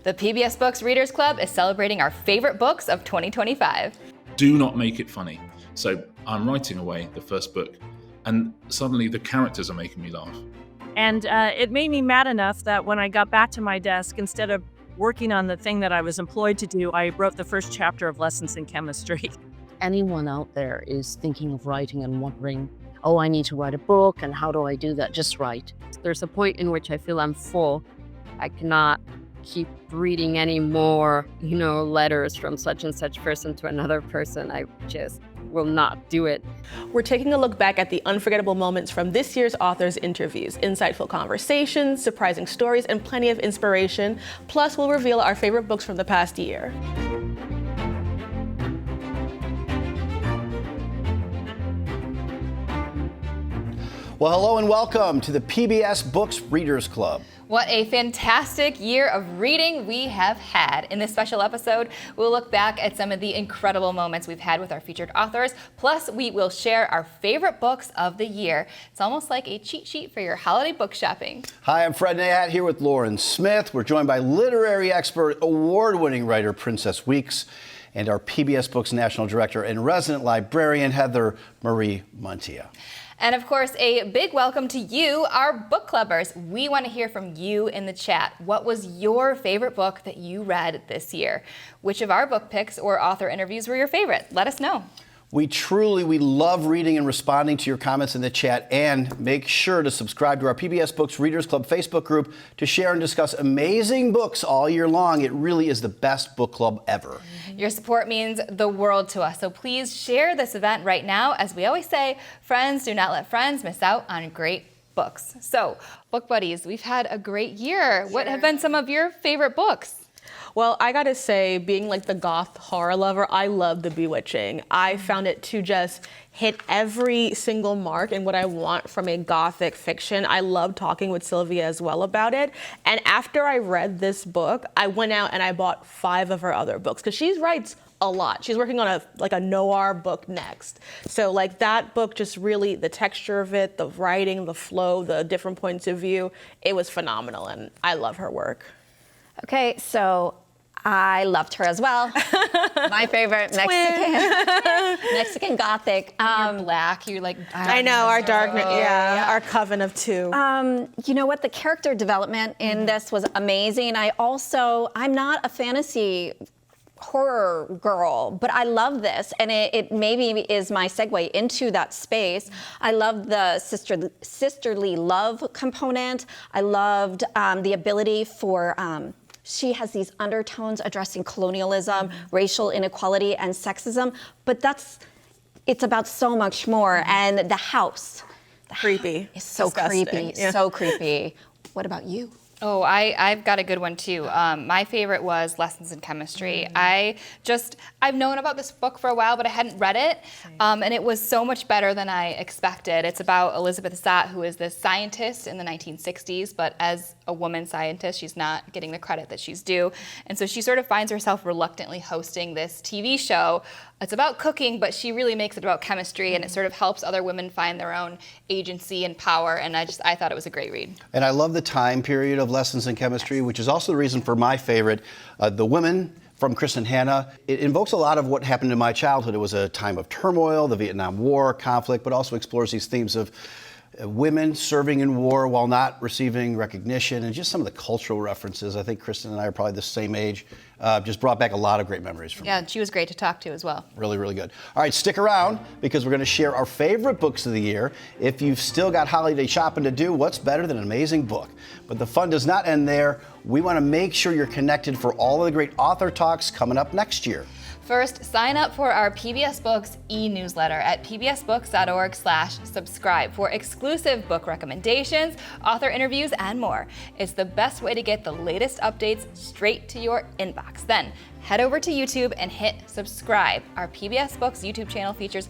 The PBS Books Readers Club is celebrating our favorite books of 2025. Do not make it funny. So I'm writing away the first book, and suddenly the characters are making me laugh. And it made me mad enough that when I got back to my desk, instead of working on the thing that I was employed to do, I wrote the first chapter of Lessons in Chemistry. Anyone out there is thinking of writing and wondering, oh, I need to write a book, and how do I do that? Just write. There's a point in which I feel I'm full. I cannot keep reading any more, letters from such and such person to another person. I just will not do it. We're taking a look back at the unforgettable moments from this year's authors' interviews, insightful conversations, surprising stories, and plenty of inspiration. Plus, we'll reveal our favorite books from the past year. Well, hello and welcome to the PBS Books Readers Club. What a fantastic year of reading we have had. In this special episode, we'll look back at some of the incredible moments we've had with our featured authors. Plus, we will share our favorite books of the year. It's almost like a cheat sheet for your holiday book shopping. Hi, I'm Fred Nayhat here with Lauren Smith. We're joined by literary expert, award-winning writer Princess Weeks, and our PBS Books National Director and resident librarian Heather Marie Montia. And of course, a big welcome to you, our book clubbers. We want to hear from you in the chat. What was your favorite book that you read this year? Which of our book picks or author interviews were your favorite? Let us know. We love reading and responding to your comments in the chat, and make sure to subscribe to our PBS Books Readers Club Facebook group to share and discuss amazing books all year long. It really is the best book club ever. Your support means the world to us, so please share this event right now. As we always say, friends do not let friends miss out on great books. So, book buddies, we've had a great year. What have been some of your favorite books? Well, I gotta say, being like the goth horror lover, I love The Bewitching. I found it to just hit every single mark in what I want from a gothic fiction. I love talking with Sylvia as well about it. And after I read this book, I went out and I bought 5 of her other books, because she writes a lot. She's working on a noir book next. So that book, just really, the texture of it, the writing, the flow, the different points of view, it was phenomenal, and I love her work. Okay, so I loved her as well. My favorite Mexican Gothic. You're black, you're like... I know, our darkness, our coven of 2. You know what, the character development in this was amazing. I'm not a fantasy horror girl, but I love this, and it maybe is my segue into that space. I loved the sisterly love component. I loved the ability for... she has these undertones addressing colonialism, racial inequality, and sexism, but it's about so much more. And the house. Creepy. It's so Disgusting. creepy, Yeah. so creepy. What about you? Oh, I've got a good one too. My favorite was Lessons in Chemistry. I've known about this book for a while, but I hadn't read it. And it was so much better than I expected. It's about Elizabeth Zott, who is this scientist in the 1960s, but as a woman scientist, she's not getting the credit that she's due. And so she sort of finds herself reluctantly hosting this TV show. It's about cooking, but she really makes it about chemistry, and it sort of helps other women find their own agency and power. And I thought it was a great read. And I love the time period of Lessons in Chemistry, which is also the reason for my favorite, The Women from Kristen Hanna. It invokes a lot of what happened in my childhood. It was a time of turmoil, the Vietnam War, conflict, but also explores these themes of women serving in war while not receiving recognition, and just some of the cultural references. I think Kristen and I are probably the same age. Just brought back a lot of great memories from Yeah, she was great to talk to as well. Really, really good. All right, stick around, because we're going to share our favorite books of the year. If you've still got holiday shopping to do, what's better than an amazing book? But the fun does not end there. We want to make sure you're connected for all of the great author talks coming up next year. First, sign up for our PBS Books e-newsletter at pbsbooks.org/subscribe for exclusive book recommendations, author interviews, and more. It's the best way to get the latest updates straight to your inbox. Then, head over to YouTube and hit subscribe. Our PBS Books YouTube channel features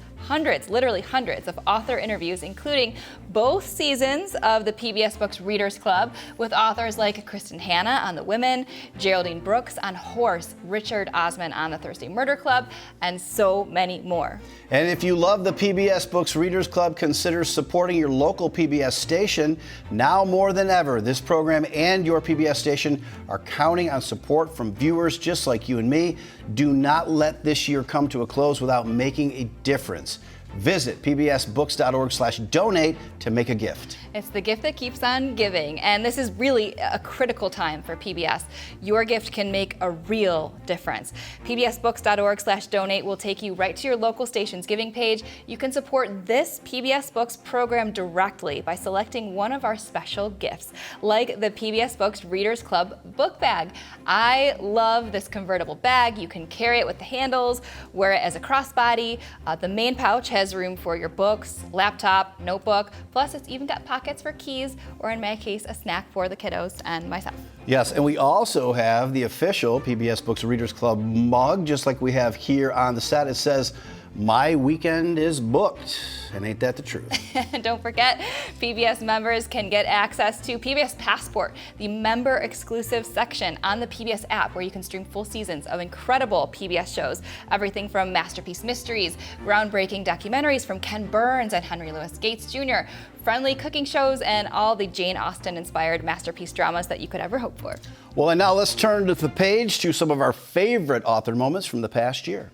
literally hundreds of author interviews, including both seasons of the PBS Books Readers Club with authors like Kristen Hanna on The Women, Geraldine Brooks on Horse, Richard Osman on the Thursday Murder Club, and so many more. And if you love the PBS Books Readers Club, consider supporting your local PBS station. Now more than ever, this program and your PBS station are counting on support from viewers just like you and me. Do not let this year come to a close without making a difference. Visit pbsbooks.org/donate to make a gift. It's the gift that keeps on giving, and this is really a critical time for PBS. Your gift can make a real difference. pbsbooks.org/donate will take you right to your local station's giving page. You can support this PBS Books program directly by selecting one of our special gifts, like the PBS Books Readers Club book bag. I love this convertible bag. You can carry it with the handles, wear it as a crossbody. The main pouch has room for your books, laptop, notebook, plus it's even got pockets for keys, or in my case, a snack for the kiddos and myself. Yes, and we also have the official PBS Books Readers Club mug, just like we have here on the set. It says, "My weekend is booked," and ain't that the truth? And don't forget, PBS members can get access to PBS Passport, the member-exclusive section on the PBS app where you can stream full seasons of incredible PBS shows. Everything from masterpiece mysteries, groundbreaking documentaries from Ken Burns and Henry Louis Gates Jr., friendly cooking shows, and all the Jane Austen-inspired masterpiece dramas that you could ever hope for. Well, and now let's turn to the page to some of our favorite author moments from the past year.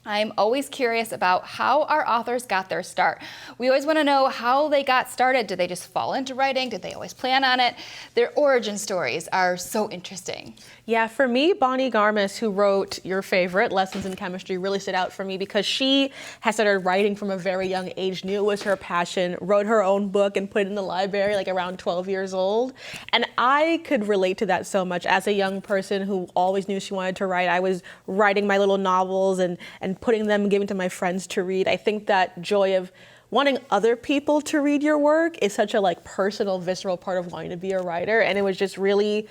I'm always curious about how our authors got their start. We always want to know how they got started. Did they just fall into writing? Did they always plan on it? Their origin stories are so interesting. Yeah, for me, Bonnie Garmis, who wrote your favorite, Lessons in Chemistry, really stood out for me because she has started writing from a very young age, knew it was her passion, wrote her own book and put it in the library like around 12 years old. And I could relate to that so much. As a young person who always knew she wanted to write, I was writing my little novels and putting them, giving to my friends to read. I think that joy of wanting other people to read your work is such a personal, visceral part of wanting to be a writer. And it was just really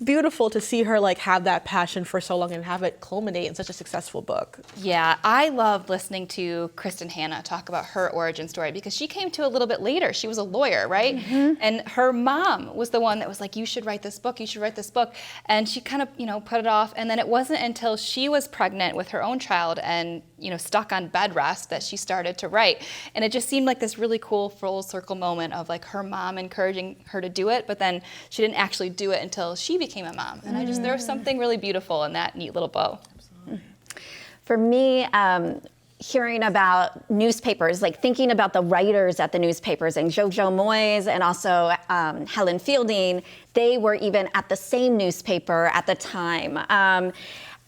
beautiful to see her have that passion for so long and have it culminate in such a successful book. Yeah, I love listening to Kristen Hanna talk about her origin story because she came to a little bit later. She was a lawyer, right? Mm-hmm. And her mom was the one that was like, you should write this book, you should write this book. And she kind of, put it off. And then it wasn't until she was pregnant with her own child and, stuck on bed rest that she started to write. And it just seemed like this really cool full circle moment of her mom encouraging her to do it, but then she didn't actually do it until she became a mom. And there was something really beautiful in that neat little bow. For me, hearing about newspapers, thinking about the writers at the newspapers, and Jojo Moyes and also Helen Fielding, they were even at the same newspaper at the time.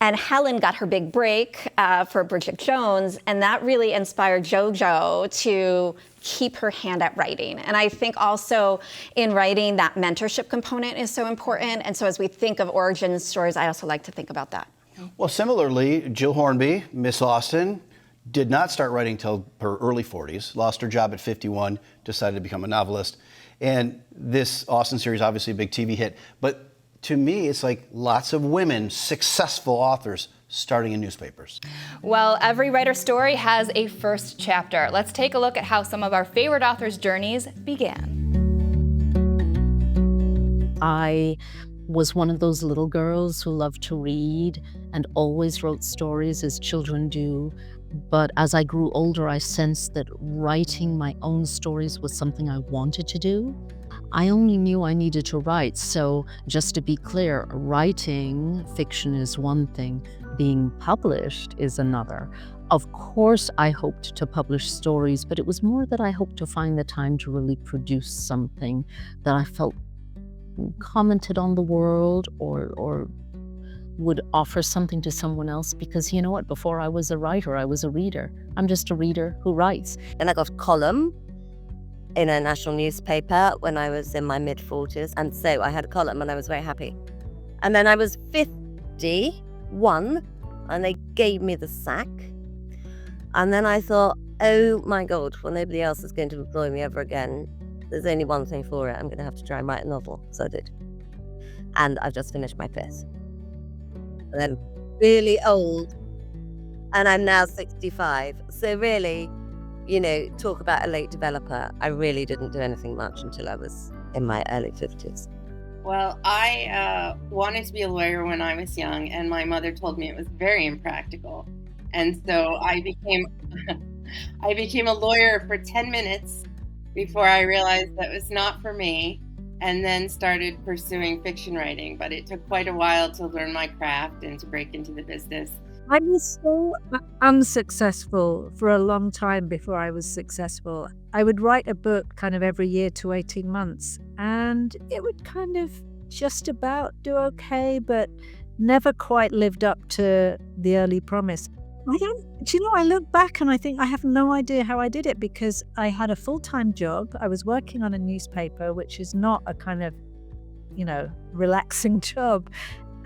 And Helen got her big break for Bridget Jones, and that really inspired Jojo to keep her hand at writing. And I think also in writing, that mentorship component is so important. And so as we think of origin stories, I also like to think about that. Well, similarly, Jill Hornby, Miss Austen, did not start writing till her early 40s, lost her job at 51, decided to become a novelist. And this Austen series, obviously a big TV hit, but to me, it's lots of women, successful authors, starting in newspapers. Well, every writer's story has a first chapter. Let's take a look at how some of our favorite authors' journeys began. I was one of those little girls who loved to read and always wrote stories as children do. But as I grew older, I sensed that writing my own stories was something I wanted to do. I only knew I needed to write. So just to be clear, writing fiction is one thing, being published is another. Of course, I hoped to publish stories, but it was more that I hoped to find the time to really produce something that I felt commented on the world or would offer something to someone else. Because you know what? Before I was a writer, I was a reader. I'm just a reader who writes. And I got a column in a national newspaper when I was in my mid-40s. And so I had a column and I was very happy. And then I was 51 and they gave me the sack. And then I thought, oh my God, well, nobody else is going to employ me ever again. There's only one thing for it. I'm going to have to try and write a novel. So I did. And I've just finished my 5th. And I'm really old. And I'm now 65. So really, talk about a late developer. I really didn't do anything much until I was in my early 50s. Well, I wanted to be a lawyer when I was young, and my mother told me it was very impractical. And so I became a lawyer for 10 minutes before I realized that was not for me, and then started pursuing fiction writing. But it took quite a while to learn my craft and to break into the business. I was so unsuccessful for a long time before I was successful. I would write a book kind of every year to 18 months, and it would kind of just about do okay, but never quite lived up to the early promise. I look back and I think I have no idea how I did it, because I had a full-time job. I was working on a newspaper, which is not a kind of, relaxing job.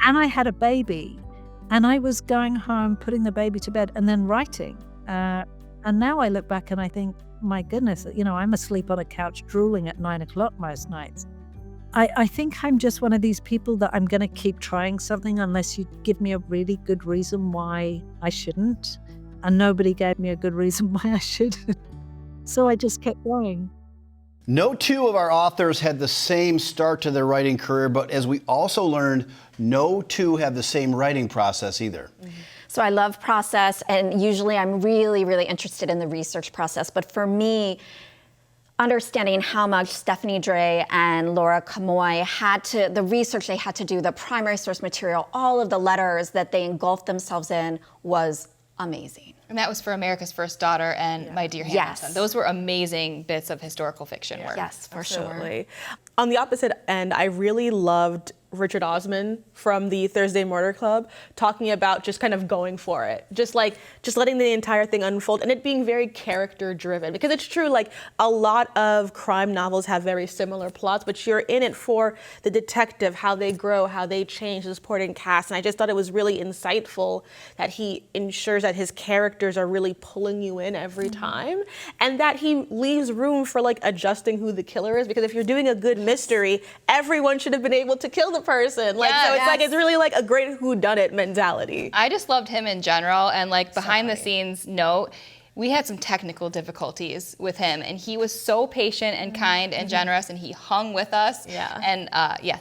And I had a baby. And I was going home, putting the baby to bed, and then writing. And now I look back and I think, my goodness, I'm asleep on a couch drooling at 9 o'clock most nights. I think I'm just one of these people that I'm going to keep trying something unless you give me a really good reason why I shouldn't. And nobody gave me a good reason why I shouldn't. So I just kept going. No two of our authors had the same start to their writing career, but as we also learned, no two have the same writing process either. So I love process, and usually I'm really, really interested in the research process. But for me, understanding how much Stephanie Dray and Laura Kamoy the research they had to do, the primary source material, all of the letters that they engulfed themselves in was amazing. And that was for America's First Daughter and My Dear Hamilton. Yes. Those were amazing bits of historical fiction work. Yes, for Absolutely. On the opposite end, I really loved Richard Osman from the Thursday Murder Club talking about just kind of going for it, just letting the entire thing unfold, and it being very character driven, because it's true, like a lot of crime novels have very similar plots, but you're in it for the detective, how they grow, how they change, the supporting cast. And I just thought it was really insightful that he ensures that his characters are really pulling you in every time, and that he leaves room for like adjusting who the killer is, because if you're doing a good mystery, everyone should have been able to kill the person. It's really like a great whodunit mentality. I just loved him in general, and like behind the scenes note, we had some technical difficulties with him, and he was so patient and kind and generous, and he hung with us. Yeah. And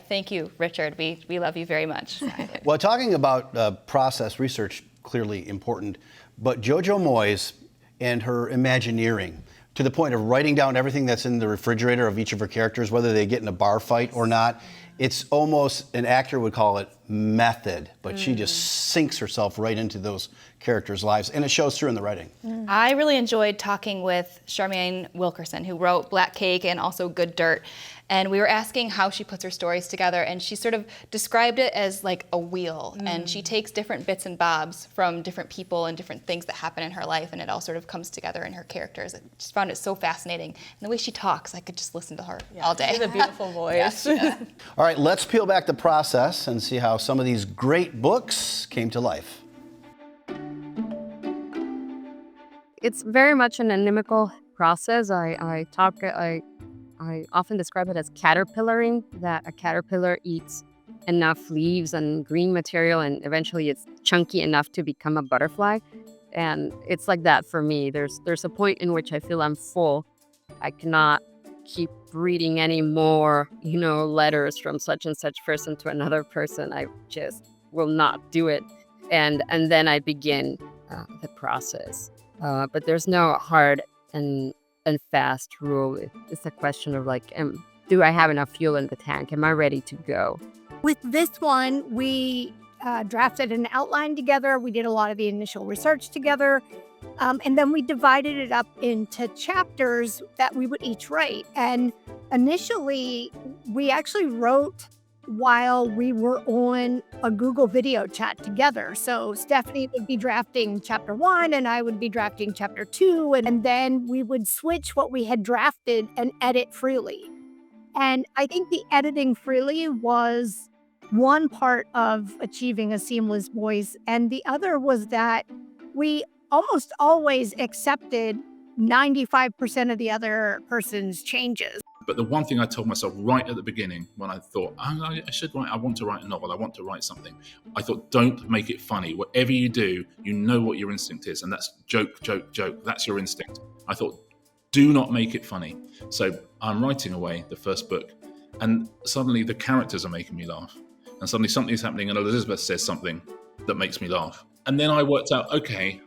thank you, Richard. We love you very much. Well, talking about process research, clearly important, but Jojo Moyes and her Imagineering, to the point of writing down everything that's in the refrigerator of each of her characters, whether they get in a bar fight or not. It's almost, an actor would call it method, but she just sinks herself right into those characters' lives, and it shows through in the writing. I really enjoyed talking with Charmaine Wilkerson, who wrote Black Cake and also Good Dirt. And we were asking how she puts her stories together, and she sort of described it as like a wheel. And she takes different bits and bobs from different people and different things that happen in her life, and it all sort of comes together in her characters. I just found it so fascinating. And the way she talks, I could just listen to her all day. She has a beautiful voice. All right, let's peel back the process and see how some of these great books came to life. It's very much an inimical process. I often describe it as caterpillaring, that a caterpillar eats enough leaves and green material and eventually it's chunky enough to become a butterfly. And it's like that for me. There's a point in which I feel I'm full. I cannot keep reading any more, letters from such and such person to another person. I just will not do it. And then I begin the process. But there's no hard and fast rule. It's a question of do I have enough fuel in the tank? Am I ready to go? With this one, we drafted an outline together. We did a lot of the initial research together. And then we divided it up into chapters that we would each write. And initially, we actually wrote while we were on a Google video chat together. So Stephanie would be drafting chapter 1 and I would be drafting chapter 2. And then we would switch what we had drafted and edit freely. And I think the editing freely was one part of achieving a seamless voice. And the other was that we almost always accepted 95% of the other person's changes. But the one thing I told myself right at the beginning when I thought, I should write, I want to write a novel, I want to write something. I thought, don't make it funny. Whatever you do, you know what your instinct is. And that's joke, joke, joke. That's your instinct. I thought, do not make it funny. So I'm writing away the first book, and suddenly the characters are making me laugh. And suddenly something's happening, and Elizabeth says something that makes me laugh. And then I worked out, okay,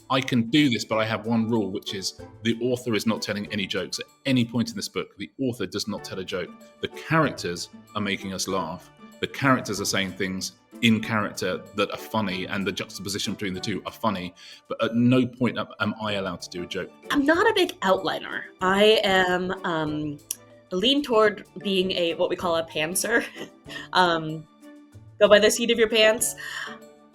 I can do this, but I have one rule, which is the author is not telling any jokes. At any point in this book, the author does not tell a joke. The characters are making us laugh. The characters are saying things in character that are funny, and the juxtaposition between the two are funny, but at no point am I allowed to do a joke. I'm not a big outliner. I am lean toward being what we call a pantser. Go by the seat of your pants.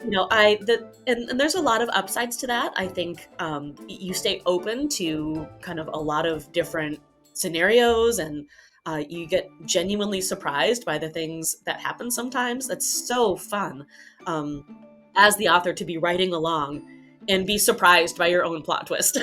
You know, and there's a lot of upsides to that. I think you stay open to kind of a lot of different scenarios, and you get genuinely surprised by the things that happen sometimes. That's so fun as the author to be writing along and be surprised by your own plot twist.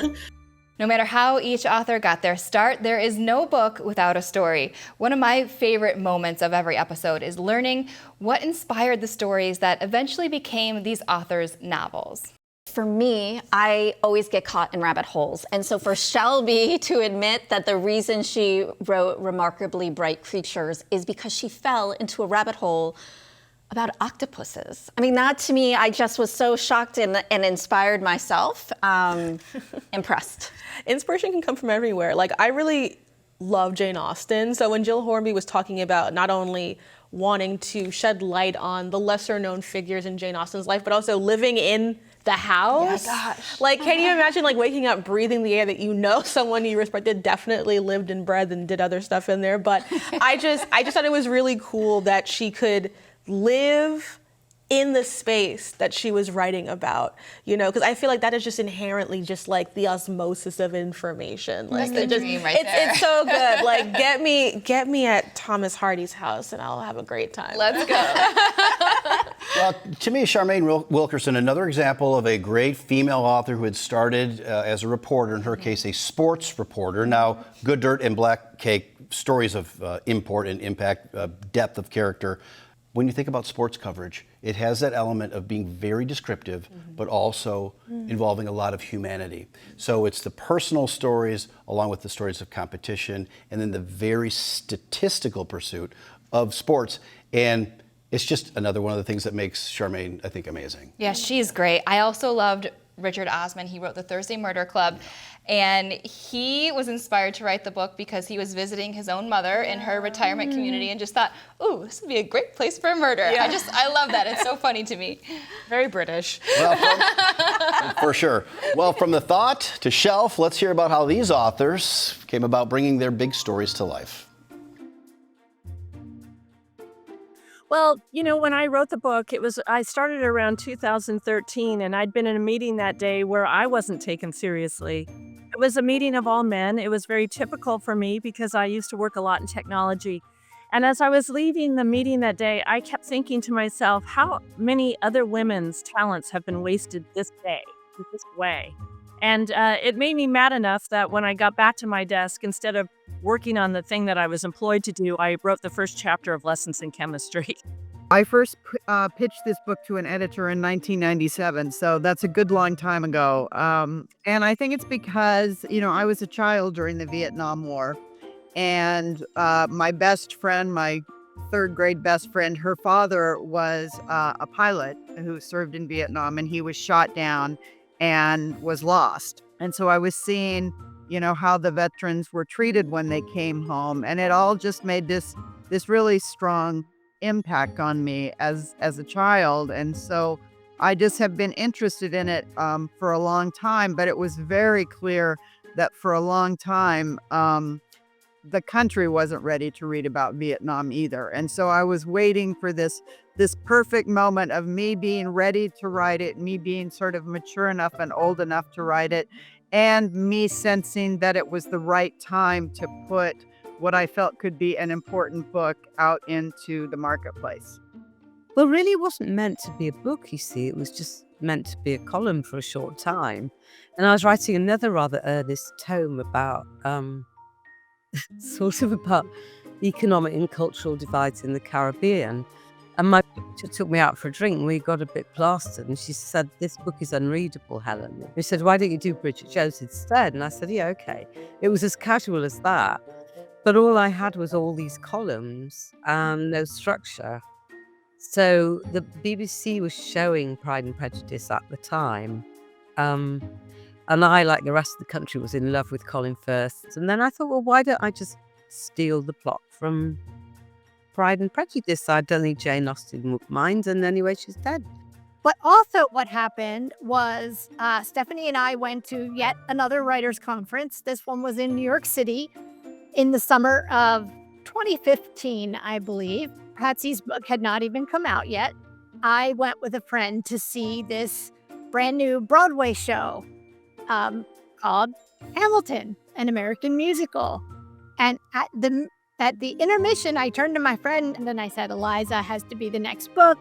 No matter how each author got their start, there is no book without a story. One of my favorite moments of every episode is learning what inspired the stories that eventually became these authors' novels. For me, I always get caught in rabbit holes. And so for Shelby to admit that the reason she wrote Remarkably Bright Creatures is because she fell into a rabbit hole about octopuses. I mean, that to me, I just was so shocked and inspired myself. Impressed. Inspiration can come from everywhere. Like, I really love Jane Austen. So when Jill Hornby was talking about not only wanting to shed light on the lesser known figures in Jane Austen's life, but also living in the house. Like, can you imagine like waking up, breathing the air that you know someone you respected definitely lived and bred and did other stuff in there. But I just thought it was really cool that she could live in the space that she was writing about, you know, because I feel like that is just inherently just like the osmosis of information. Like, That's the dream right there. It's so good. Like, get me at Thomas Hardy's house and I'll have a great time. Let's go. Well, to me, Charmaine Wilkerson, another example of a great female author who had started as a reporter, in her case, a sports reporter. Now, Good Dirt and Black Cake, stories of import and impact, depth of character. When you think about sports coverage, it has that element of being very descriptive, but also involving a lot of humanity. So it's the personal stories along with the stories of competition, and then the very statistical pursuit of sports. And it's just another one of the things that makes Charmaine, I think, amazing. Yeah, she's great. I also loved Richard Osman. He wrote the Thursday Murder Club. And he was inspired to write the book because he was visiting his own mother in her retirement community and just thought, ooh, this would be a great place for a murder. Yeah. I love that. It's so funny to me. Very British. Well, for sure. Well, from the thought to shelf, let's hear about how these authors came about bringing their big stories to life. Well, you know, when I wrote the book, I started around 2013, and I'd been in a meeting that day where I wasn't taken seriously. It was a meeting of all men. It was very typical for me because I used to work a lot in technology. And as I was leaving the meeting that day, I kept thinking to myself, how many other women's talents have been wasted this way? And it made me mad enough that when I got back to my desk, instead of working on the thing that I was employed to do, I wrote the first chapter of Lessons in Chemistry. I first pitched this book to an editor in 1997, so that's a good long time ago. And I think it's because, you know, I was a child during the Vietnam War, and my best friend, my third grade best friend, her father was a pilot who served in Vietnam, and he was shot down and was lost. And so I was seeing, you know, how the veterans were treated when they came home, and it all just made this really strong impact on me as a child. And so I just have been interested in it for a long time, but it was very clear that for a long time the country wasn't ready to read about Vietnam either. And so I was waiting for this perfect moment of me being ready to write it, me being sort of mature enough and old enough to write it, and me sensing that it was the right time to put what I felt could be an important book out into the marketplace. Well, really it wasn't meant to be a book, you see. It was just meant to be a column for a short time. And I was writing another rather earnest tome about, sort of about economic and cultural divides in the Caribbean. And my teacher took me out for a drink and we got a bit plastered. And she said, "This book is unreadable, Helen." And she said, "Why don't you do Bridget Jones instead?" And I said, "Yeah, okay." It was as casual as that. But all I had was all these columns and no structure. So the BBC was showing Pride and Prejudice at the time. And I, like the rest of the country, was in love with Colin Firth. And then I thought, well, why don't I just steal the plot from Pride and Prejudice? I don't think Jane Austen would mind. And anyway, she's dead. But also, what happened was Stephanie and I went to yet another writers' conference. This one was in New York City in the summer of 2015, I believe. Patsy's book had not even come out yet. I went with a friend to see this brand new Broadway show called Hamilton, an American musical. And at the intermission, I turned to my friend and then I said, "Eliza has to be the next book."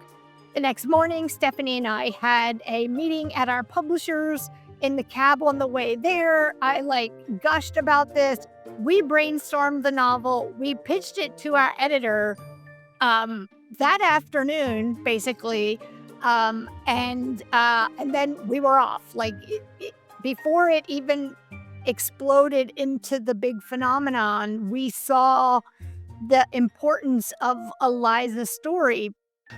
The next morning, Stephanie and I had a meeting at our publishers. In the cab on the way there, I gushed about this. We brainstormed the novel. We pitched it to our editor that afternoon, basically. And then we were off. Before it even exploded into the big phenomenon, we saw the importance of Eliza's story.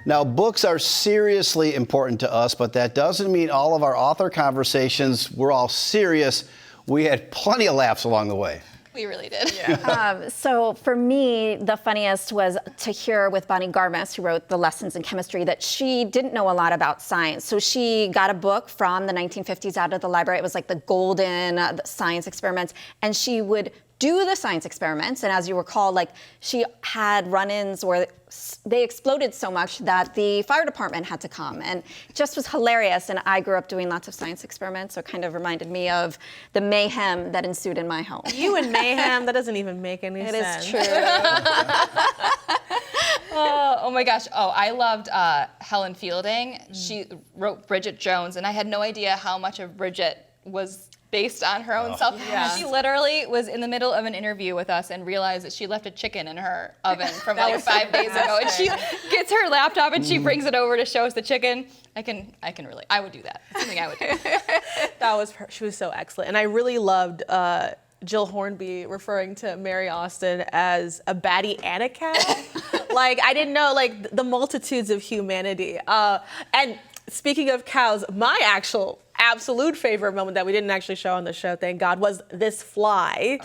Now, books are seriously important to us, but that doesn't mean all of our author conversations were all serious. We had plenty of laughs along the way. We really did. So for me, the funniest was to hear with Bonnie Garmus, who wrote the Lessons in Chemistry, that she didn't know a lot about science. So she got a book from the 1950s out of the library. It was like the golden science experiments. And she would do the science experiments. And as you recall, she had run-ins where they exploded so much that the fire department had to come. And it just was hilarious. And I grew up doing lots of science experiments, so it kind of reminded me of the mayhem that ensued in my home. You and mayhem, that doesn't even make any sense. It is true. Oh my gosh. Oh, I loved Helen Fielding. She wrote Bridget Jones, and I had no idea how much of Bridget was based on her own self. Yes. She literally was in the middle of an interview with us and realized that she left a chicken in her oven from That was 5 days ago. And she gets her laptop and she brings it over to show us the chicken. I can relate. I would do that. It's something I would do. She was so excellent. And I really loved Jill Hornby referring to Mary Austen as a baddie and a cow. I didn't know the multitudes of humanity. And speaking of cows, my absolute favorite moment that we didn't actually show on the show, thank God, was this fly.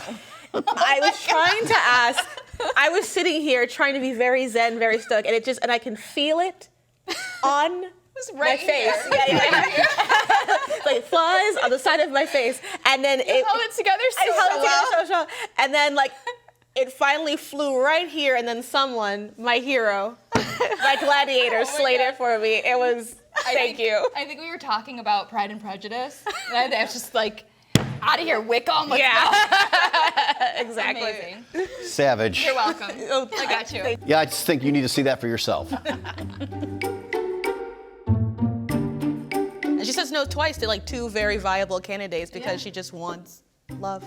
I was trying to ask, I was sitting here trying to be very zen, very stoic, and I can feel it on my face. Yeah. Flies on the side of my face. And then You held it together so well. And then it finally flew right here, and then someone, my hero, my gladiator, slayed it for me. It was, thank you. I think we were talking about Pride and Prejudice. And I was just out of here, Wickham. Let's go. Exactly. Amazing. Savage. You're welcome. I got you. Yeah, I just think you need to see that for yourself. And she says no twice to two very viable candidates because she just wants love.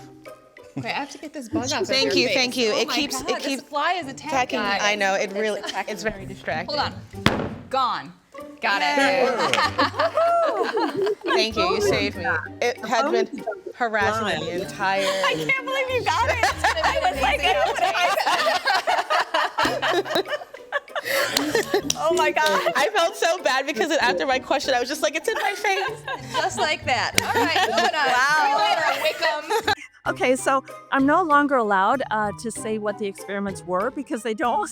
Wait, I have to get this bug off. Thank you. Oh It my keeps God, this fly is attacking. I know it's very distracting. Hold on. Gone. Got it. Thank you. You saved me. It had been harassing me the entire. I can't believe you got it. Oh my God. I felt so bad because after my question, I was just it's in my face. Just like that. All right, moving on. Wow. Wickham. Okay, so I'm no longer allowed to say what the experiments were because they don't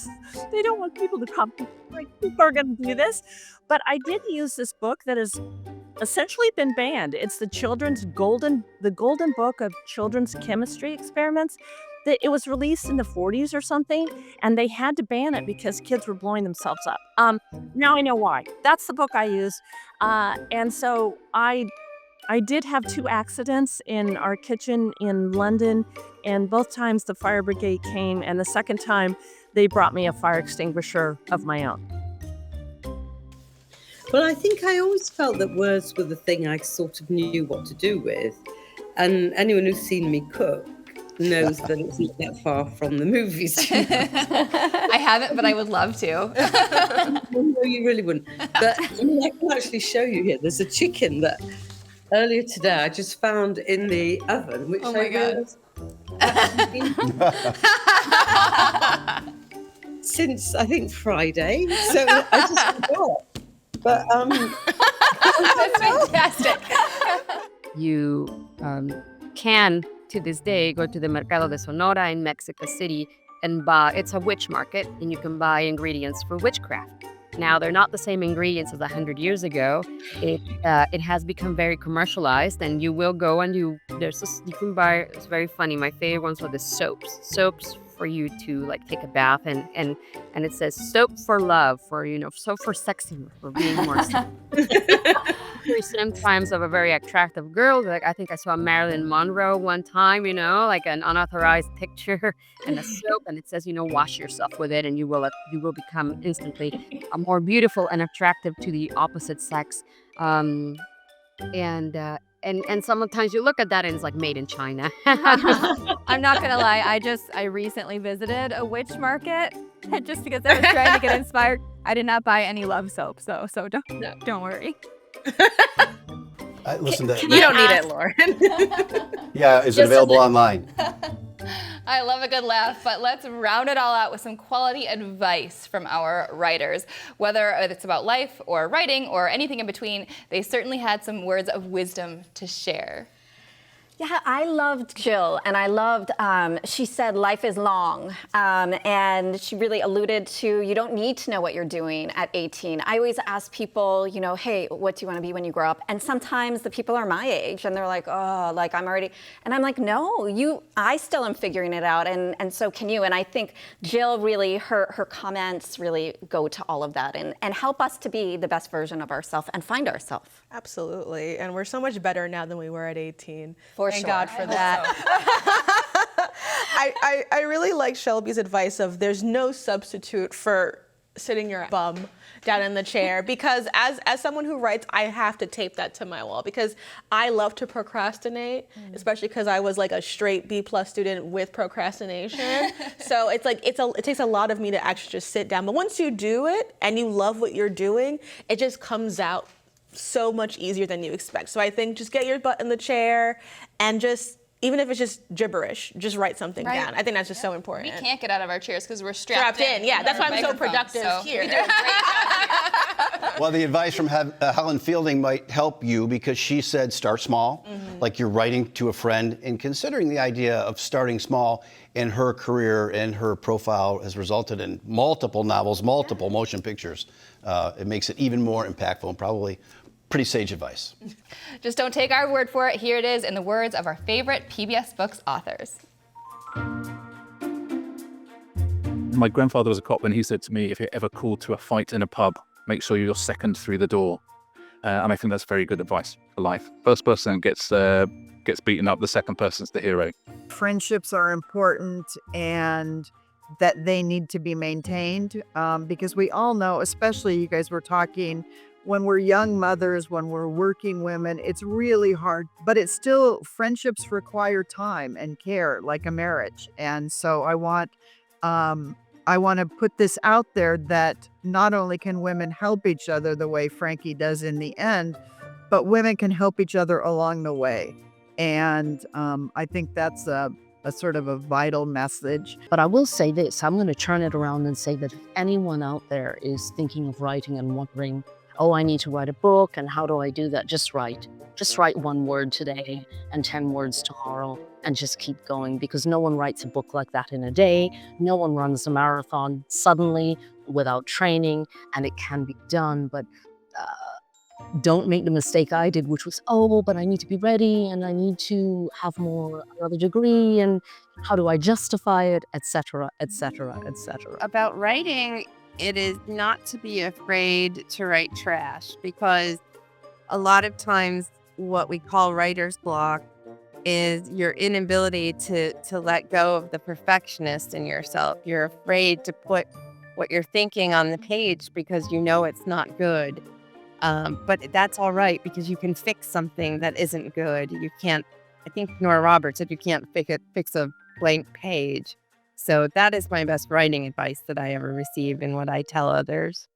want people to come. People are going to do this, but I did use this book that has essentially been banned. It's the Golden Book of Children's Chemistry Experiments. It was released in the 40s or something, and they had to ban it because kids were blowing themselves up. Now I know why. That's the book I use, and so I did have 2 accidents in our kitchen in London, and both times the fire brigade came, and the second time they brought me a fire extinguisher of my own. Well, I think I always felt that words were the thing I sort of knew what to do with. And anyone who's seen me cook knows that it's not that far from the movies. I haven't, but I would love to. No, you really wouldn't. But I mean, I can actually show you here. There's a chicken that earlier today I just found in the oven, which Oh my God. Since I think Friday. So I just forgot. But That's fantastic. You can, to this day, go to the Mercado de Sonora in Mexico City and buy, it's a witch market, and you can buy ingredients for witchcraft. Now, they're not the same ingredients as 100 years ago. It has become very commercialized, and you will go and you can buy, it's very funny, my favorite ones are the soaps for you to like take a bath, and it says soap for love, for, you know, soap for sexy, for being more sometimes of a very attractive girl. Like I think I saw Marilyn Monroe one time, you know, like an unauthorized picture and a soap, and it says, you know, wash yourself with it and you will become instantly more beautiful and attractive to the opposite sex. And sometimes you look at that and it's like made in China. I'm not gonna lie, I recently visited a witch market just because I was trying to get inspired. I did not buy any love soap, so don't worry. Listen to You don't need it, Lauren. Yeah, is it available online? I love a good laugh, but let's round it all out with some quality advice from our writers. Whether it's about life or writing or anything in between, they certainly had some words of wisdom to share. Yeah, I loved Jill, and I loved, she said life is long, and she really alluded to you don't need to know what you're doing at 18. I always ask people, you know, hey, what do you want to be when you grow up? And sometimes the people are my age, and they're like, oh, like I'm already, and I'm like, no, I still am figuring it out, and so can you. And I think Jill really, her comments really go to all of that and help us to be the best version of ourselves and find ourselves. Absolutely. And we're so much better now than we were at 18. Thank sure. God for that. I really like Shelby's advice of there's no substitute for sitting your bum down in the chair, because as someone who writes, I have to tape that to my wall because I love to procrastinate, especially because I was like a straight B+ student with procrastination. So it's like it takes a lot of me to actually just sit down. But once you do it and you love what you're doing, it just comes out so much easier than you expect. So I think just get your butt in the chair and just, even if it's just gibberish, just write something down. I think that's just so important. We can't get out of our chairs because we're strapped in. Yeah, that's why I'm so Microphone, productive so here. We do a great job here. Well, the advice from Helen Fielding might help you because she said start small, like you're writing to a friend, and considering the idea of starting small in her career and her profile has resulted in multiple novels, multiple motion pictures. It makes it even more impactful and probably pretty sage advice. Just don't take our word for it. Here it is in the words of our favorite PBS Books authors. My grandfather was a cop, and he said to me, if you're ever called to a fight in a pub, make sure you're second through the door. And I think that's very good advice for life. First person gets beaten up, the second person's the hero. Friendships are important and that they need to be maintained because we all know, especially you guys were talking, when we're young mothers, when we're working women, it's really hard, but it's still, friendships require time and care like a marriage. And so I want to put this out there that not only can women help each other the way Frankie does in the end, but women can help each other along the way. And I think that's a sort of a vital message. But I will say this, I'm going to turn it around and say that if anyone out there is thinking of writing and wondering, oh, I need to write a book, and how do I do that? Just write. Just write 1 word today and 10 words tomorrow, and just keep going, because no one writes a book like that in a day. No one runs a marathon suddenly without training, and it can be done, but don't make the mistake I did, which was, oh, but I need to be ready, and I need to have another degree, and how do I justify it, etc., etc., etc. About writing, it is not to be afraid to write trash, because a lot of times what we call writer's block is your inability to let go of the perfectionist in yourself. You're afraid to put what you're thinking on the page because you know it's not good. But that's all right, because you can fix something that isn't good. You can't, I think Nora Roberts said you can't fix a blank page. So that is my best writing advice that I ever receive and what I tell others.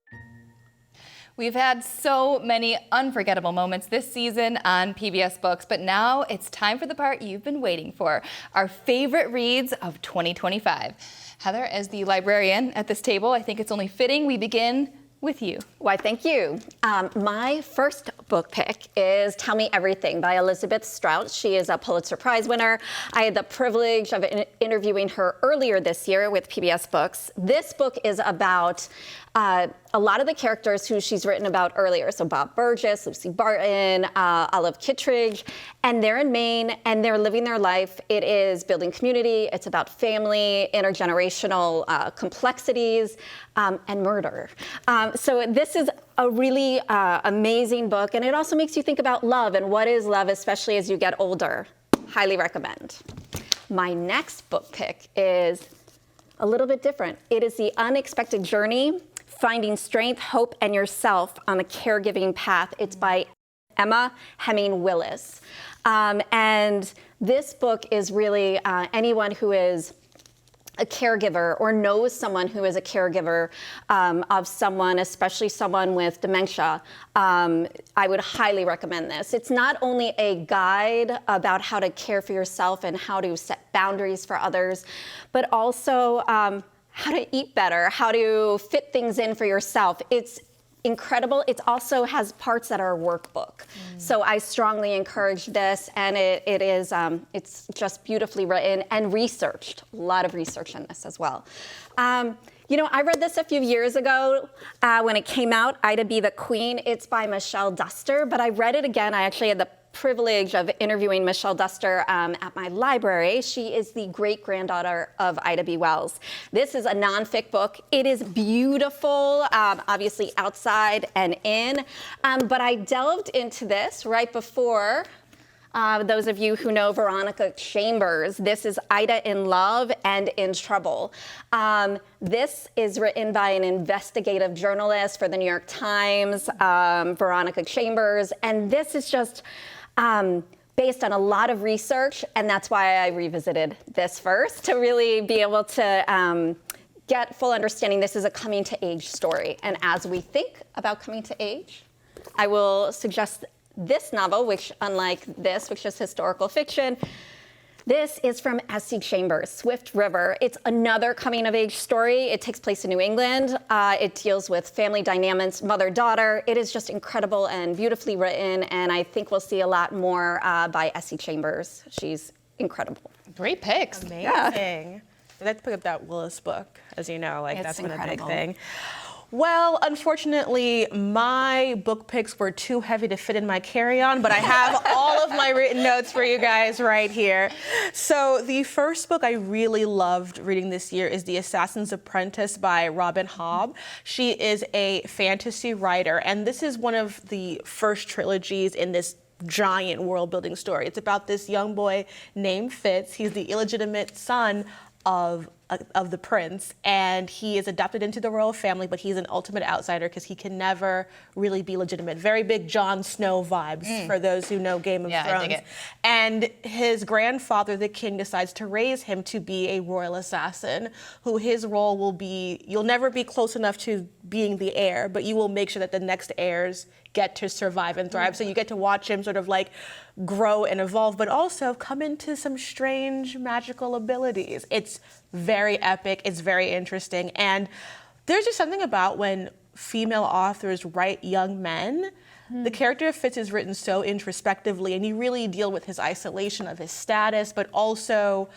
We've had so many unforgettable moments this season on PBS Books, but now it's time for the part you've been waiting for, our favorite reads of 2025. Heather, as the librarian at this table, I think it's only fitting we begin with you. Why, thank you. My first book pick is Tell Me Everything by Elizabeth Strout. She is a Pulitzer Prize winner. I had the privilege of interviewing her earlier this year with PBS Books. This book is about a lot of the characters who she's written about earlier. So Bob Burgess, Lucy Barton, Olive Kittredge, and they're in Maine and they're living their life. It is building community. It's about family, intergenerational complexities, and murder. So this is a really amazing book, and it also makes you think about love and what is love, especially as you get older. Highly recommend. My next book pick is a little bit different. It is The Unexpected Journey, Finding Strength, Hope, and Yourself on a Caregiving Path. It's by Emma Hemming Willis. And this book is really anyone who is a caregiver or knows someone who is a caregiver of someone, especially someone with dementia, I would highly recommend this. It's not only a guide about how to care for yourself and how to set boundaries for others, but also how to eat better, how to fit things in for yourself. It's incredible. It also has parts that are a workbook. So I strongly encourage this, and it is it's just beautifully written and researched. A lot of research in this as well. You know, I read this a few years ago when it came out, Ida B. the Queen. It's by Michelle Duster, but I read it again. I actually had the privilege of interviewing Michelle Duster at my library. She is the great-granddaughter of Ida B. Wells. This is a nonfic book. It is beautiful, obviously outside and in, but I delved into this right before. Those of you who know Veronica Chambers, this is Ida in Love and in Trouble. This is written by an investigative journalist for the New York Times, Veronica Chambers, and this is just based on a lot of research, and that's why I revisited this first, to really be able to get full understanding. This is a coming-to-age story, and as we think about coming to age, I will suggest this novel, which, unlike this, which is historical fiction, this is from S.C. Chambers, Swift River. It's another coming-of-age story. It takes place in New England. It deals with family dynamics, mother-daughter. It is just incredible and beautifully written, and I think we'll see a lot more by S.C. Chambers. She's incredible. Great picks. Amazing. Yeah. I'd like to pick up that Willis book, as you know, like It's that's been a big incredible. thing. Well, unfortunately, my book picks were too heavy to fit in my carry-on, but I have all of my written notes for you guys right here. So the first book I really loved reading this year is The Assassin's Apprentice by Robin Hobb. She is a fantasy writer, and this is one of the first trilogies in this giant world-building story. It's about this young boy named Fitz. He's the illegitimate son of the prince, and he is adopted into the royal family, but he's an ultimate outsider because he can never really be legitimate. Very big Jon Snow vibes for those who know Game of Thrones. I dig it. And his grandfather, the king, decides to raise him to be a royal assassin, who his role will be, you'll never be close enough to being the heir, but you will make sure that the next heirs get to survive and thrive. So you get to watch him sort of like grow and evolve, but also come into some strange magical abilities. It's very epic, it's very interesting, and there's just something about when female authors write young men. The character of Fitz is written so introspectively, and you really deal with his isolation of his status, but also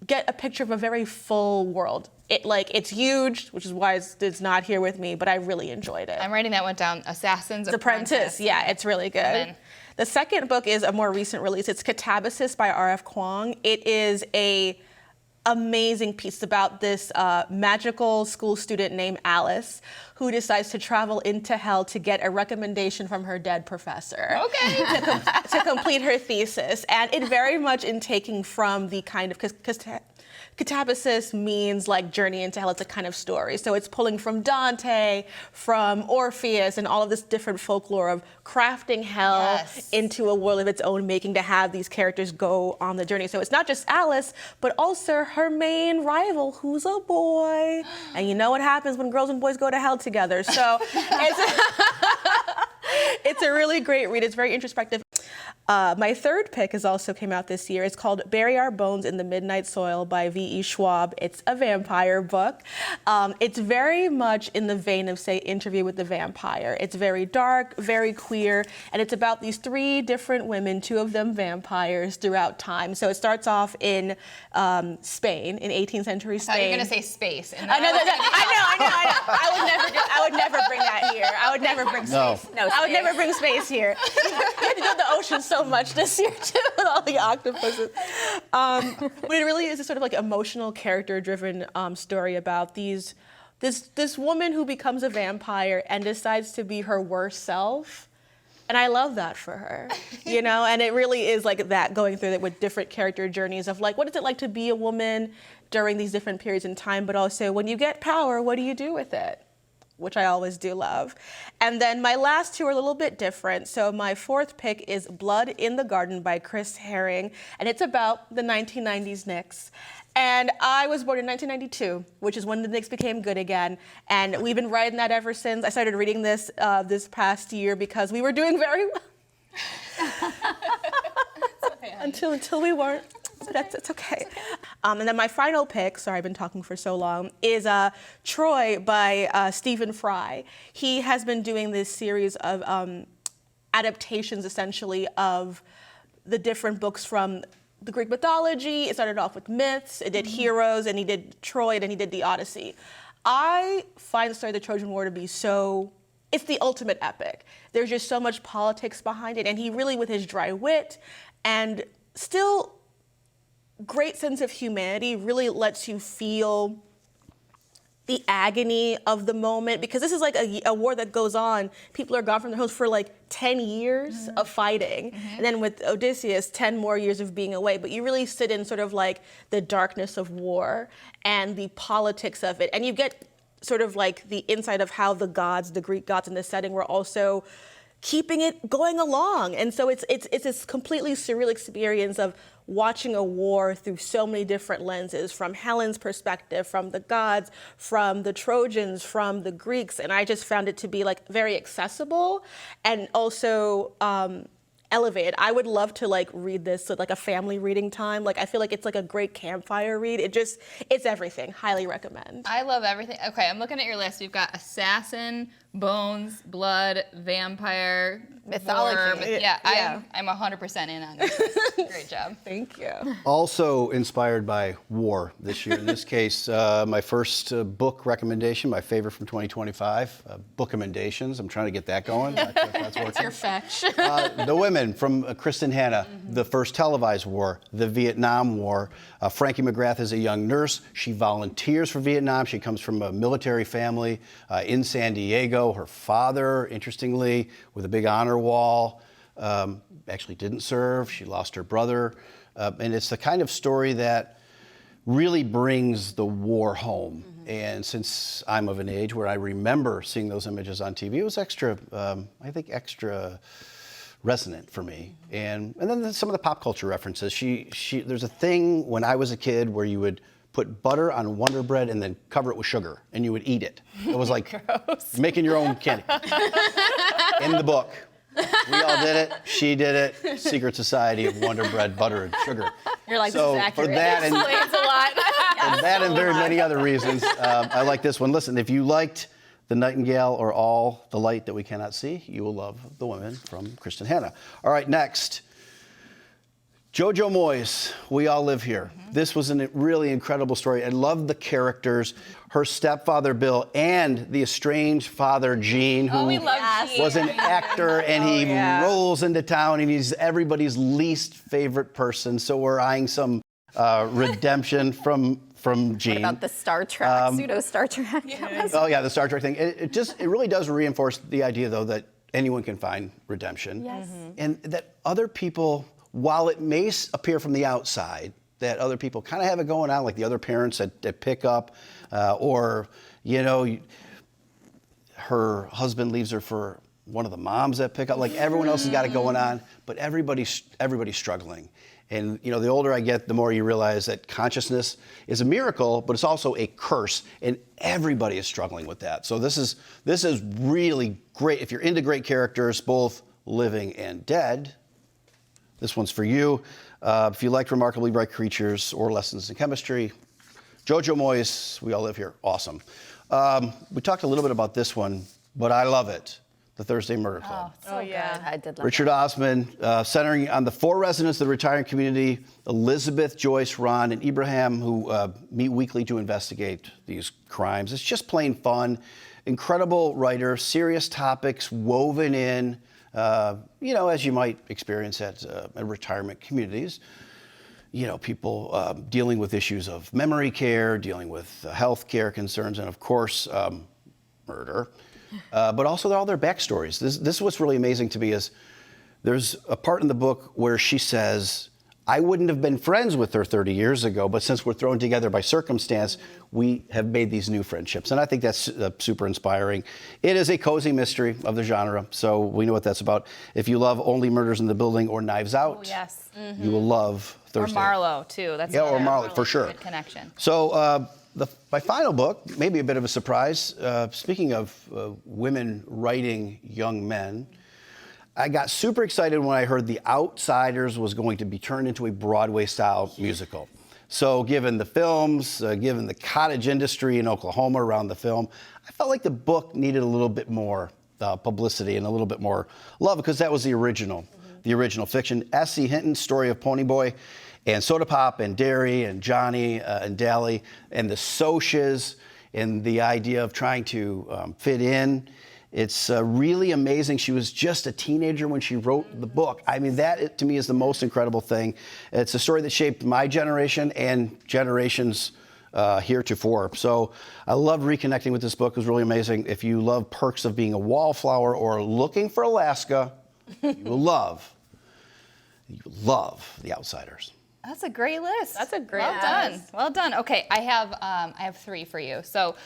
get a picture of a very full world. It's huge, which is why it's not here with me, but I really enjoyed it. I'm writing that one down. Assassin's Apprentice. Yeah, it's really good. Amen. The second book is a more recent release. It's Catabasis by R.F. Kuang. It is a amazing piece about this magical school student named Alice who decides to travel into hell to get a recommendation from her dead professor. Okay. to complete her thesis. And it very much in taking from the kind of, because Catabasis means like journey into hell. It's a kind of story. So it's pulling from Dante, from Orpheus, and all of this different folklore of crafting hell into a world of its own making to have these characters go on the journey. So it's not just Alice, but also her main rival, who's a boy. And you know what happens when girls and boys go to hell together. So it's It's a really great read. It's very introspective. My third pick has also came out this year. It's called Bury Our Bones in the Midnight Soil by V.E. Schwab. It's a vampire book. It's very much in the vein of, say, Interview with the Vampire. It's very dark, very queer, and it's about these 3 different women, 2 of them vampires, throughout time. So it starts off in Spain, in 18th century Spain. I thought you were going to say space. And I know. I would never bring that here. I would never bring space. No I would space. never bring space here. We had to go to the ocean so much this year too, with all the octopuses. But it really is a sort of like emotional, character-driven story about this woman who becomes a vampire and decides to be her worst self. And I love that for her, you know? And it really is like that, going through it with different character journeys of like, what is it like to be a woman during these different periods in time, but also when you get power, what do you do with it? Which I always do love. And then my last 2 are a little bit different. So my 4th pick is Blood in the Garden by Chris Herring, and it's about the 1990s Knicks. And I was born in 1992, which is when the Knicks became good again. And we've been writing that ever since. I started reading this this past year because we were doing very well. Until we weren't. So it's okay. And then my final pick, sorry, I've been talking for so long, is Troy by Stephen Fry. He has been doing this series of adaptations, essentially, of the different books from the Greek mythology. It started off with myths, it did heroes, and he did Troy, and he did the Odyssey. I find the story of the Trojan War to be it's the ultimate epic. There's just so much politics behind it, and he really, with his dry wit and still great sense of humanity, really lets you feel the agony of the moment, because this is like a war that goes on. People are gone from their homes for like 10 years of fighting. And then with Odysseus, 10 more years of being away. But you really sit in sort of like the darkness of war and the politics of it. And you get sort of like the insight of how the gods, the Greek gods in this setting, were also keeping it going along. And so it's this completely surreal experience of watching a war through so many different lenses, from Helen's perspective, from the gods, from the Trojans, from the Greeks. And I just found it to be like very accessible and also elevated. I would love to like read this at like a family reading time. Like I feel like it's like a great campfire read. It's everything. Highly recommend. I love everything. Okay, I'm looking at your list. We've got assassin, bones, blood, vampire, mythology. War. Yeah. I'm 100% in on this. Great job. Thank you. Also inspired by war this year. In this case, my first book recommendation, my favorite from 2025, Bookamendations. I'm trying to get that going. Not sure if that's working. It's your fetch. The Women from Kristen Hanna, the first televised war, the Vietnam War. Frankie McGrath is a young nurse. She volunteers for Vietnam. She comes from a military family in San Diego. Her father, interestingly, with a big honor wall, actually didn't serve. She lost her brother. And it's the kind of story that really brings the war home. And since I'm of an age where I remember seeing those images on TV, it was extra resonant for me. And then some of the pop culture references. There's a thing when I was a kid where you would put butter on Wonder Bread and then cover it with sugar, and you would eat it. It was like making your own candy. In the book, we all did it. She did it. Secret Society of Wonder Bread, Butter, and Sugar. You're like, so this is accurate. For that and, Explains a lot. for that and very many other reasons, I like this one. Listen, if you liked The Nightingale or All the Light That We Cannot See, you will love The Women from Kristen Hanna. All right, next. Jojo Moyes, We All Live Here. This was a really incredible story. I love the characters. Her stepfather, Bill, and the estranged father, Gene, who was an actor, and he rolls into town, and he's everybody's least favorite person. So we're eyeing some redemption from Gene. What about the Star Trek, pseudo Star Trek? Oh yeah, the Star Trek thing. It really does reinforce the idea, though, that anyone can find redemption. Yes. And that other people, while it may appear from the outside that other people kind of have it going on, like the other parents that pick up, or, you know, her husband leaves her for one of the moms that pick up, like everyone else has got it going on, but everybody's struggling. And, you know, the older I get, the more you realize that consciousness is a miracle, but it's also a curse, and everybody is struggling with that. So this is really great. If you're into great characters, both Living and Dead. This one's for you. If you liked Remarkably Bright Creatures or Lessons in Chemistry, Jojo Moyes, We All Live Here, awesome. We talked a little bit about this one, but I love it. The Thursday Murder Club. Oh, yeah. I did love Richard Osman, centering on the 4 residents of the retiring community, Elizabeth, Joyce, Ron, and Ibrahim, who meet weekly to investigate these crimes. It's just plain fun. Incredible writer, serious topics woven in, as you might experience at retirement communities. People dealing with issues of memory care, dealing with health care concerns, and of course, murder. But also all their backstories. This is what's really amazing to me is there's a part in the book where she says, I wouldn't have been friends with her 30 years ago, but since we're thrown together by circumstance, we have made these new friendships. And I think that's super inspiring. It is a cozy mystery of the genre, so we know what that's about. If you love Only Murders in the Building or Knives Out, Yes. you will love Thursday. Or Marlowe, too. That's Yeah, or another Marlowe, really for sure. good connection. So my final book, maybe a bit of a surprise, speaking of women writing young men, I got super excited when I heard The Outsiders was going to be turned into a Broadway-style musical. So given the films, given the cottage industry in Oklahoma around the film, I felt like the book needed a little bit more publicity and a little bit more love because that was the original fiction. S.C. Hinton's story of Ponyboy and Soda Pop and Derry and Johnny and Dally and the Socs and the idea of trying to fit in. It's really amazing. She was just a teenager when she wrote the book. I mean, that to me is the most incredible thing. It's a story that shaped my generation and generations heretofore. So I love reconnecting with this book. It was really amazing. If you love Perks of Being a Wallflower or Looking for Alaska, you will love The Outsiders. That's a great list. That's a great Well done. Well done. Okay, I have 3 for you. So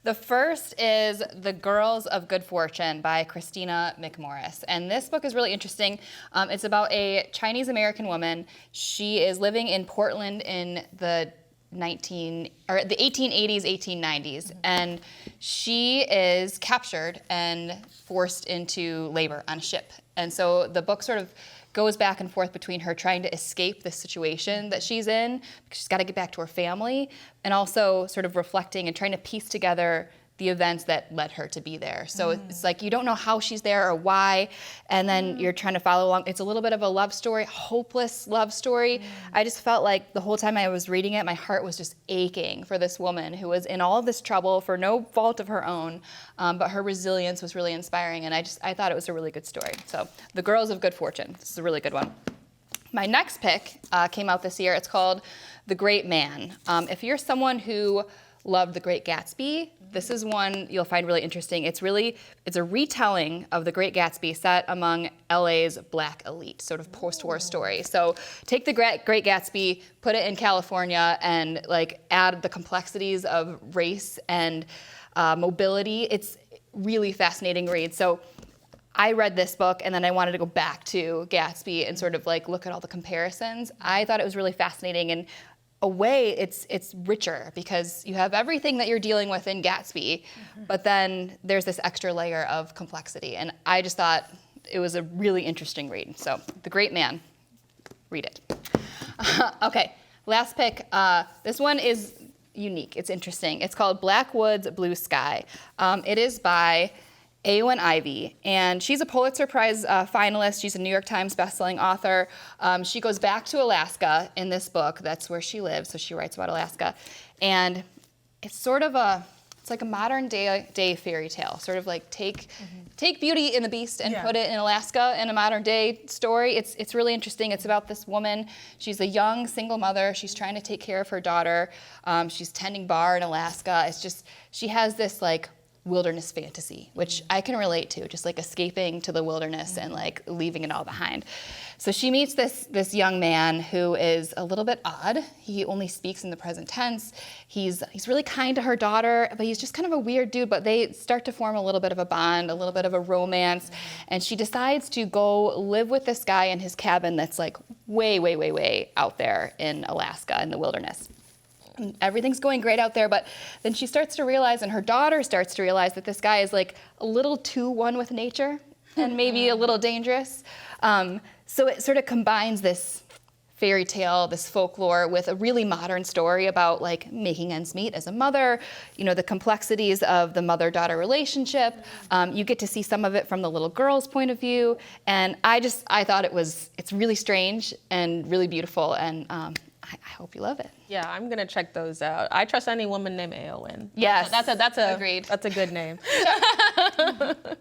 the first is The Girls of Good Fortune by Christina McMorris. And this book is really interesting. It's about a Chinese-American woman. She is living in Portland in the 1880s, 1890s. And she is captured and forced into labor on a ship. And so the book sort of goes back and forth between her trying to escape the situation that she's in, because she's got to get back to her family, and also sort of reflecting and trying to piece together the events that led her to be there. So it's like you don't know how she's there or why, and then you're trying to follow along. It's a little bit of a love story, hopeless love story. I just felt like the whole time I was reading it, my heart was just aching for this woman who was in all of this trouble for no fault of her own, but her resilience was really inspiring, and I thought it was a really good story. So The Girls of Good Fortune, this is a really good one. My next pick came out this year. It's called The Great Man. If you're someone who loved The Great Gatsby, this is one you'll find really interesting. It's a retelling of The Great Gatsby set among LA's black elite, sort of post-war story. So take The Great Gatsby, put it in California, and add the complexities of race and mobility. It's really fascinating read. So I read this book and then I wanted to go back to Gatsby and sort of look at all the comparisons. I thought it was really fascinating, and a way it's richer because you have everything that you're dealing with in Gatsby, but then there's this extra layer of complexity. And I just thought it was a really interesting read. So The Great Man, read it. Okay, last pick. This one is unique. It's interesting. It's called Black Woods, Blue Sky. It is by Eowyn Ivey, and she's a Pulitzer Prize finalist. She's a New York Times bestselling author. She goes back to Alaska in this book. That's where she lives, so she writes about Alaska. And it's sort of it's like a modern day fairy tale, sort of take Beauty and the Beast and put it in Alaska in a modern day story. It's really interesting. It's about this woman. She's a young single mother. She's trying to take care of her daughter. She's tending bar in Alaska. It's just, she has this wilderness fantasy, which I can relate to, just escaping to the wilderness and leaving it all behind. So she meets this young man who is a little bit odd. He only speaks in the present tense. He's really kind to her daughter, but he's just kind of a weird dude, but they start to form a little bit of a bond, a little bit of a romance, and she decides to go live with this guy in his cabin that's way, way, way, way out there in Alaska in the wilderness. Everything's going great out there, but then she starts to realize, and her daughter starts to realize, that this guy is a little too one with nature. and maybe a little dangerous. So it sort of combines this fairy tale, this folklore, with a really modern story about like making ends meet as a mother, the complexities of the mother-daughter relationship. You get to see some of it from the little girl's point of view. And I thought it's really strange and really beautiful, and I hope you love it. Yeah, I'm gonna check those out. I trust any woman named Eowyn. Yes, agreed. That's a good name.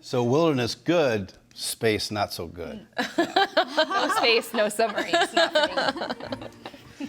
So wilderness good, space not so good. No space, no submarines. Not for me.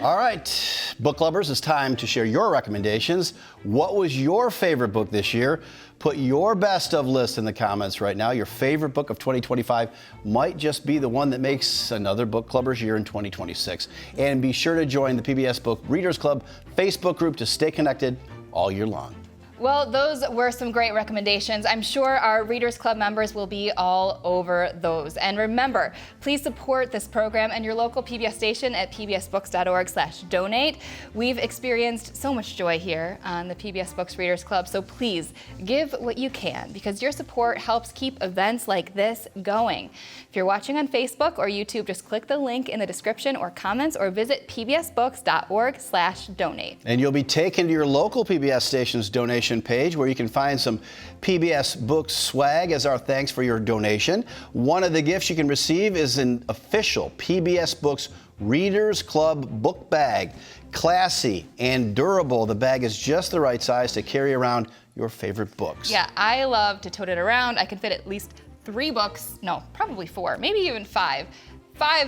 All right, book lovers, it's time to share your recommendations. What was your favorite book this year? Put your best of list in the comments right now. Your favorite book of 2025 might just be the one that makes another book clubbers year in 2026. And be sure to join the PBS Book Readers Club Facebook group to stay connected all year long. Well, those were some great recommendations. I'm sure our Readers Club members will be all over those. And remember, please support this program and your local PBS station at pbsbooks.org/donate. We've experienced so much joy here on the PBS Books Readers Club, so please give what you can, because your support helps keep events like this going. If you're watching on Facebook or YouTube, just click the link in the description or comments, or visit pbsbooks.org/donate. And you'll be taken to your local PBS station's donation page, where you can find some PBS Books swag as our thanks for your donation. One of the gifts you can receive is an official PBS Books Readers Club book bag. Classy and durable, the bag is just the right size to carry around your favorite books. Yeah, I love to tote it around. I can fit at least 3 books, no, probably 4, maybe even 5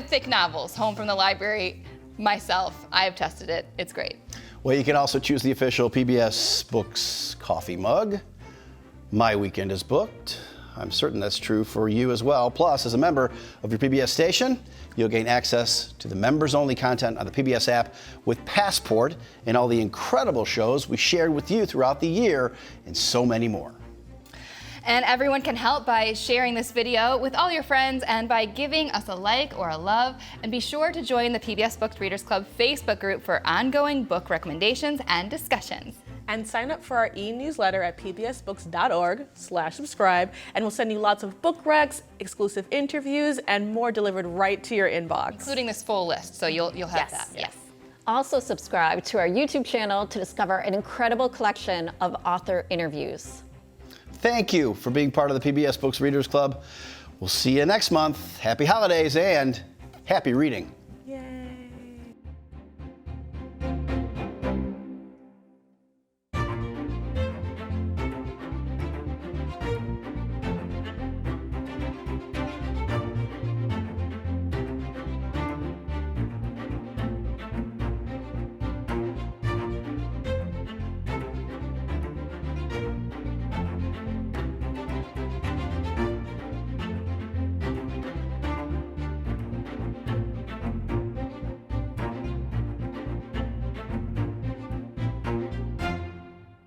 thick novels home from the library myself. I have tested it. It's great. Well, you can also choose the official PBS Books coffee mug. My weekend is booked. I'm certain that's true for you as well. Plus, as a member of your PBS station, you'll gain access to the members-only content on the PBS app with Passport and all the incredible shows we shared with you throughout the year, and so many more. And everyone can help by sharing this video with all your friends and by giving us a like or a love. And be sure to join the PBS Books Readers Club Facebook group for ongoing book recommendations and discussions. And sign up for our e-newsletter at pbsbooks.org/subscribe, and we'll send you lots of book recs, exclusive interviews, and more delivered right to your inbox. Including this full list, so you'll have that. Yes. Also subscribe to our YouTube channel to discover an incredible collection of author interviews. Thank you for being part of the PBS Books Readers Club. We'll see you next month. Happy holidays and happy reading.